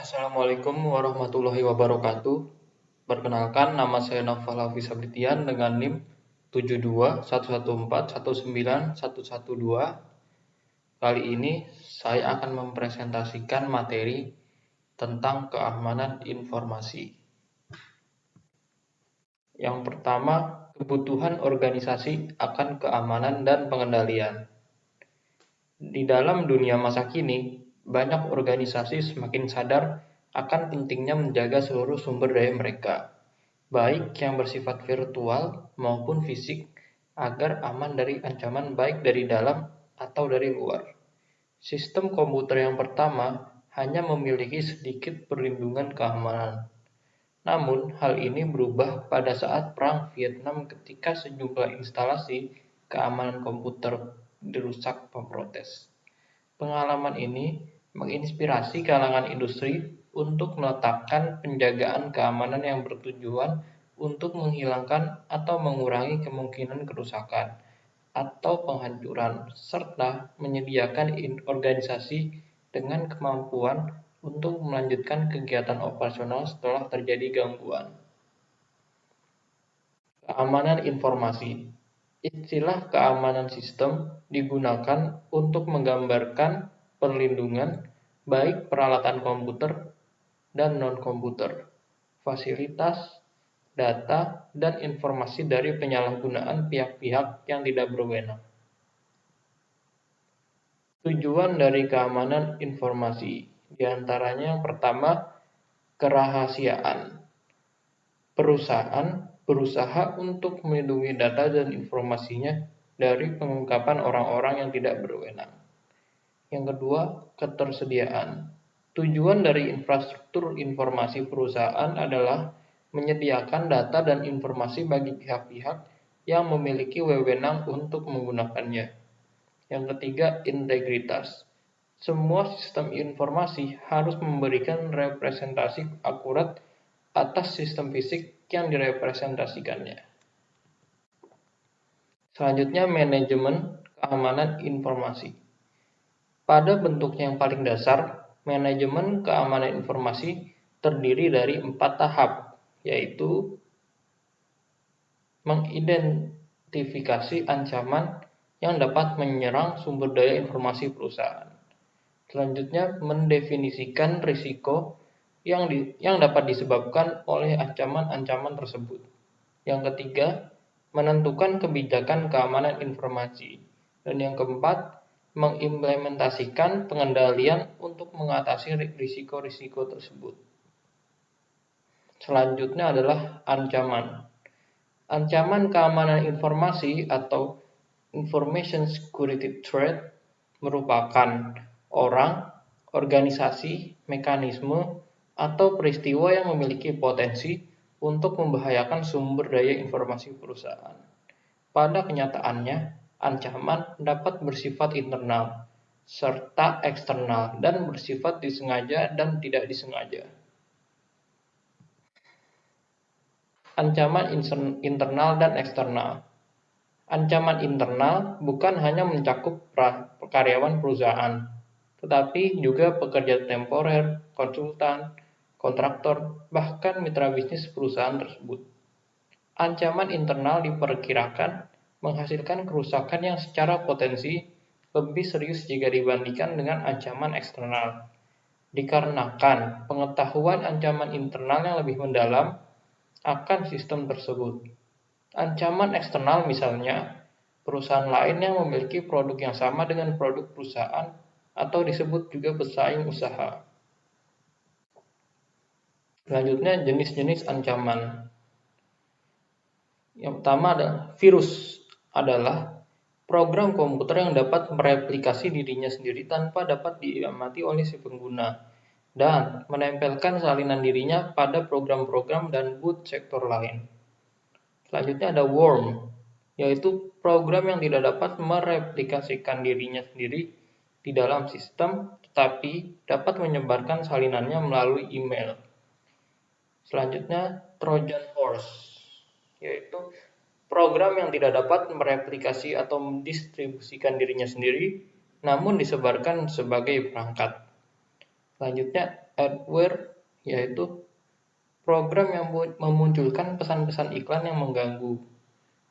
Assalamualaikum warahmatullahi wabarakatuh. Perkenalkan, nama saya Naufal Hafiz Sabritian dengan NIM 7211419112. Kali ini saya akan mempresentasikan materi tentang keamanan informasi. Yang pertama, kebutuhan organisasi akan keamanan dan pengendalian. Di dalam dunia masa kini, banyak organisasi semakin sadar akan pentingnya menjaga seluruh sumber daya mereka, baik yang bersifat virtual maupun fisik, agar aman dari ancaman baik dari dalam atau dari luar. Sistem komputer yang pertama hanya memiliki sedikit perlindungan keamanan. Namun, hal ini berubah pada saat Perang Vietnam ketika sejumlah instalasi keamanan komputer dirusak pemrotes. Pengalaman ini menginspirasi kalangan industri untuk meletakkan penjagaan keamanan yang bertujuan untuk menghilangkan atau mengurangi kemungkinan kerusakan atau penghancuran, serta menyediakan organisasi dengan kemampuan untuk melanjutkan kegiatan operasional setelah terjadi gangguan. Keamanan informasi. Istilah keamanan sistem digunakan untuk menggambarkan perlindungan baik peralatan komputer dan non-komputer, fasilitas, data, dan informasi dari penyalahgunaan pihak-pihak yang tidak berwenang. Tujuan dari keamanan informasi diantaranya yang pertama, kerahasiaan. Perusahaan berusaha untuk melindungi data dan informasinya dari pengungkapan orang-orang yang tidak berwenang. Yang kedua, ketersediaan. Tujuan dari infrastruktur informasi perusahaan adalah menyediakan data dan informasi bagi pihak-pihak yang memiliki wewenang untuk menggunakannya. Yang ketiga, integritas. Semua sistem informasi harus memberikan representasi akurat atas sistem fisik yang direpresentasikannya. Selanjutnya, manajemen keamanan informasi. Pada bentuknya yang paling dasar, manajemen keamanan informasi terdiri dari 4 tahap, yaitu mengidentifikasi ancaman yang dapat menyerang sumber daya informasi perusahaan. Selanjutnya, mendefinisikan risiko yang dapat disebabkan oleh ancaman-ancaman tersebut. Yang ketiga, menentukan kebijakan keamanan informasi. Dan yang keempat, mengimplementasikan pengendalian untuk mengatasi risiko-risiko tersebut. Selanjutnya adalah ancaman. Ancaman keamanan informasi atau information security threat merupakan orang, organisasi, mekanisme, atau peristiwa yang memiliki potensi untuk membahayakan sumber daya informasi perusahaan. Pada kenyataannya, ancaman dapat bersifat internal serta eksternal dan bersifat disengaja dan tidak disengaja. Ancaman internal dan eksternal. Ancaman internal bukan hanya mencakup karyawan perusahaan, tetapi juga pekerja temporer, konsultan, kontraktor, bahkan mitra bisnis perusahaan tersebut. Ancaman internal diperkirakan menghasilkan kerusakan yang secara potensi lebih serius jika dibandingkan dengan ancaman eksternal. Dikarenakan pengetahuan ancaman internal yang lebih mendalam akan sistem tersebut. Ancaman eksternal misalnya, perusahaan lain yang memiliki produk yang sama dengan produk perusahaan atau disebut juga pesaing usaha. Selanjutnya, jenis-jenis ancaman. Yang pertama adalah virus, adalah program komputer yang dapat mereplikasi dirinya sendiri tanpa dapat diamati oleh si pengguna dan menempelkan salinan dirinya pada program-program dan boot sektor lain. Selanjutnya ada worm, yaitu program yang tidak dapat mereplikasikan dirinya sendiri di dalam sistem, tetapi dapat menyebarkan salinannya melalui email. Selanjutnya, Trojan Horse, yaitu program yang tidak dapat mereplikasi atau mendistribusikan dirinya sendiri, namun disebarkan sebagai perangkat. Selanjutnya adware, yaitu program yang memunculkan pesan-pesan iklan yang mengganggu.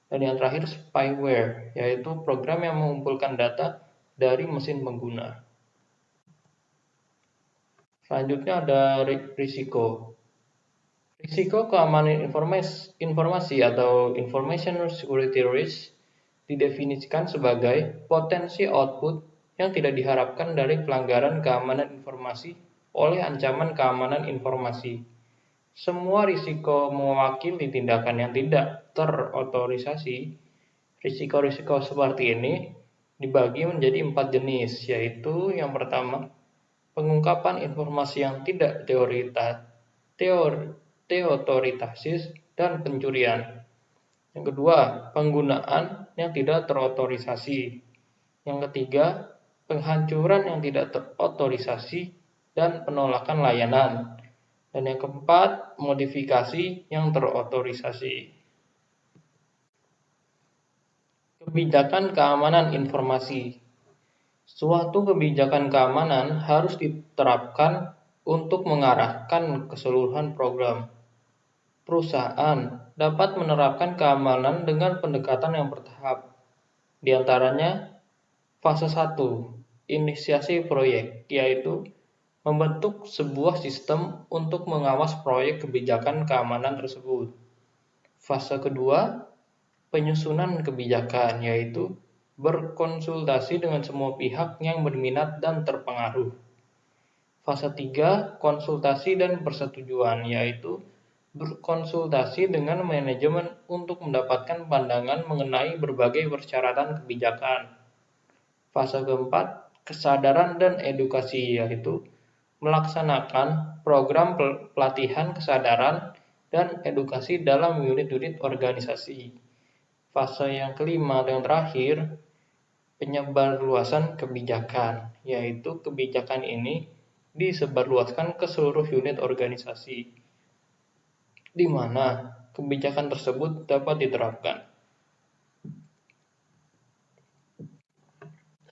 Dan yang terakhir spyware, yaitu program yang mengumpulkan data dari mesin pengguna. Selanjutnya ada risiko. Risiko keamanan informasi atau information security risk didefinisikan sebagai potensi output yang tidak diharapkan dari pelanggaran keamanan informasi oleh ancaman keamanan informasi. Semua risiko mewakili tindakan yang tidak terotorisasi. Risiko-risiko seperti ini dibagi menjadi 4 jenis, yaitu yang pertama, pengungkapan informasi yang tidak teotoritasis dan pencurian. Yang kedua, penggunaan yang tidak terotorisasi. Yang ketiga, penghancuran yang tidak terotorisasi dan penolakan layanan. Dan yang keempat, modifikasi yang terotorisasi. Kebijakan keamanan informasi. Suatu kebijakan keamanan harus diterapkan untuk mengarahkan keseluruhan program. Perusahaan dapat menerapkan keamanan dengan pendekatan yang bertahap. Di antaranya, fase 1, inisiasi proyek, yaitu membentuk sebuah sistem untuk mengawas proyek kebijakan keamanan tersebut. Fase kedua, penyusunan kebijakan, yaitu berkonsultasi dengan semua pihak yang berminat dan terpengaruh. Fase 3, konsultasi dan persetujuan, yaitu berkonsultasi dengan manajemen untuk mendapatkan pandangan mengenai berbagai persyaratan kebijakan. Fase keempat, kesadaran dan edukasi, yaitu melaksanakan program pelatihan kesadaran dan edukasi dalam unit-unit organisasi. Fase yang kelima dan yang terakhir, penyebarluasan kebijakan, yaitu kebijakan ini disebarluaskan ke seluruh unit organisasi, di mana kebijakan tersebut dapat diterapkan.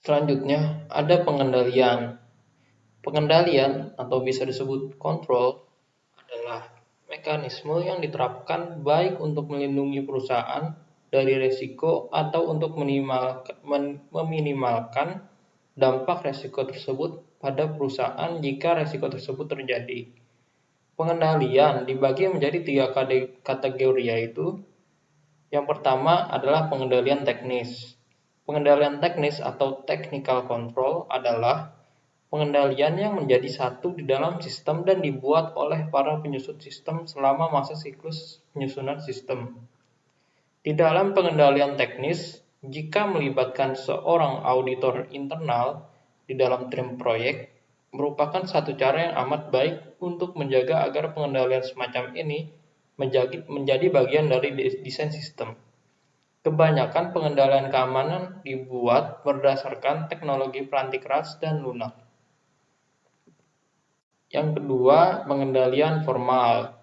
Selanjutnya, ada pengendalian. Pengendalian atau bisa disebut kontrol adalah mekanisme yang diterapkan baik untuk melindungi perusahaan dari risiko atau untuk meminimalkan dampak risiko tersebut pada perusahaan jika risiko tersebut terjadi. Pengendalian dibagi menjadi 3 kategori, yaitu yang pertama adalah pengendalian teknis. Pengendalian teknis atau technical control adalah pengendalian yang menjadi satu di dalam sistem dan dibuat oleh para penyusun sistem selama masa siklus penyusunan sistem. Di dalam pengendalian teknis, jika melibatkan seorang auditor internal di dalam tim proyek, merupakan satu cara yang amat baik untuk menjaga agar pengendalian semacam ini menjadi bagian dari desain sistem. Kebanyakan pengendalian keamanan dibuat berdasarkan teknologi peranti keras dan lunak. Yang kedua, pengendalian formal.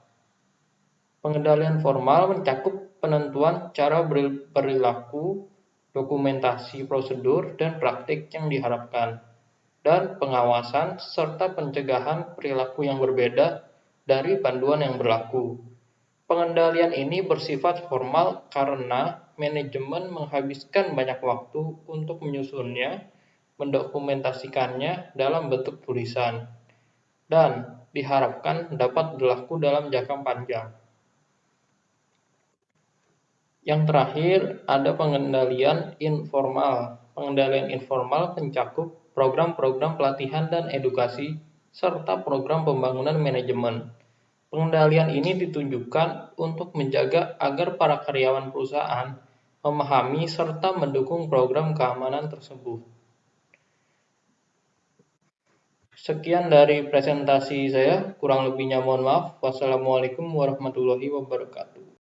Pengendalian formal mencakup penentuan cara perilaku, dokumentasi prosedur dan praktik yang diharapkan, dan pengawasan serta pencegahan perilaku yang berbeda dari panduan yang berlaku. Pengendalian ini bersifat formal karena manajemen menghabiskan banyak waktu untuk menyusunnya, mendokumentasikannya dalam bentuk tulisan, dan diharapkan dapat berlaku dalam jangka panjang. Yang terakhir, ada pengendalian informal. Pengendalian informal mencakup program-program pelatihan dan edukasi, serta program pembangunan manajemen. Pengendalian ini ditujukan untuk menjaga agar para karyawan perusahaan memahami serta mendukung program keamanan tersebut. Sekian dari presentasi saya, kurang lebihnya mohon maaf. Wassalamualaikum warahmatullahi wabarakatuh.